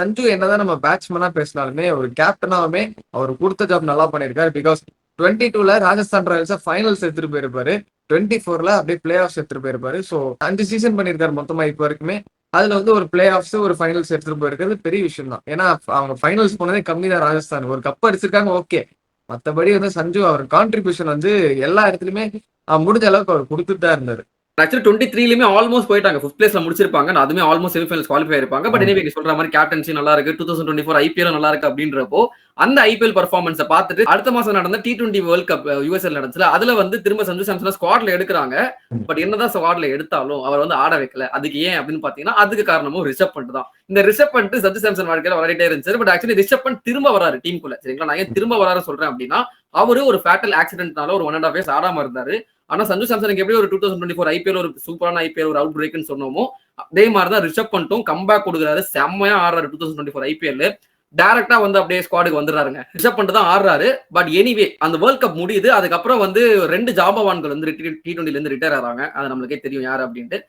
சஞ்சு என்னதான் நம்ம பேட்ஸ்மேனா பேசினாலுமே ஒரு கேப்டனாவுமே அவர் கொடுத்த ஜாப் நல்லா பண்ணியிருக்காரு. பிகாஸ் 22ல ராஜஸ்தான் ராயல்ஸ் ஃபைனல்ஸ் எடுத்துட்டு போயிருப்பாரு. 24ல அப்படியே பிளே ஆஃப்ஸ் எடுத்துட்டு போயிருப்பாரு. ஸோ 5 சீசன் பண்ணியிருக்காரு மொத்தமா இப்போ வரைக்குமே. அதுல வந்து ஒரு பிளே ஆஃப்ஸ் ஒரு ஃபைனல்ஸ் எடுத்துட்டு போயிருக்கிறது பெரிய விஷயம் தான். ஏன்னா அவங்க ஃபைனல்ஸ் போனதே கம்மி தான் ராஜஸ்தான். ஒரு கப் அடிச்சிருக்காங்க ஓகே. மத்தபடி வந்து சஞ்சு அவர் கான்ட்ரிபியூஷன் வந்து எல்லா இடத்துலயுமே முடிஞ்ச அளவுக்கு அவர் கொடுத்துட்டு தான் இருந்தாரு. ஆக்சுவலி 23லயுமே ஆல்மோஸ்ட் போயிட்டாங்க. 5th பிளேஸ்ல முடிச்சிருப்பாங்க. அதுமே ஆல்மோஸ்ட் செமிஃபைனல்ஸ் குவாலிஃபை ஆயிருப்பாங்க. பட் எனிவே நீங்க சொல்ற மாதிரி கேப்டன்சி நல்லா இருக்கு. 2024 ஐபிஎல் நல்லா இருக்கு அப்படின்றப்போ அந்த ஐபிஎல் பெர்ஃபார்மன்ஸை பார்த்துட்டு அடுத்த மாசம் நடந்த T20 வேர்ல்ட் கப் யுஎஸ்எல் நடந்துச்சுல அதுல வந்து திரும்ப சஞ்சு சாம்சன் ஸ்குவாட்ல எடுக்கிறாங்க. பட் என்னதான் ஸ்குவாட்ல எடுத்தாலும் அவர் வந்து ஆட வைக்கல. அதுக்கு ஏன் அப்படின்னு பாத்தீங்கன்னா அதுக்கு காரணமும் ரிஷப் பண்ட் தான். இந்த ரிஷப் பண்ட் சஞ்சு சாம்சன் வாழ்க்கையில விளையாடிட்டே இருந்துச்சு. பட் ஆக்சுவலி ரிஷப் பண்ட் திரும்ப வராரு டீமுக்குள்ள. சரிங்களா, நான் ஏன் திரும்ப வராரு சொல்றேன் அப்படின்னா அவரு ஒரு ஃபேட்டல் ஆக்சிடென்ட்னால ஒரு 1.5 இயர்ஸ் ஆடாம இருந்தாரு. ஆனா சஞ்சு சாம்சனுக்கு எப்படி ஒரு 2024 ஐபிஎல் ஒரு சூப்பரான ஐபிஎல் ஒரு அவுட் பிரேக்னு சொன்னோமோ அதே மாதிரிதான் ரிஷப் பண்ட்டும் கம்பேக் கொடுக்குறாரு. செம்மையா ஆடுறாரு 2024 ஐபிஎல். டைரக்டா வந்து அப்படியே ஸ்குவாடுக்கு வந்துடுறாருங்க. ரிஷப் பண்ட் தான் ஆடுறாரு. பட் எனிவே அந்த வேர்ல்ட் கப் முடியுது. அதுக்கப்புறம் வந்து 2 ஜாம்பவான்கள் வந்து T20ல இருந்து ரிட்டையர் ஆறாங்க. அது நம்மளுக்கே தெரியும் யாரு அப்படின்ட்டு.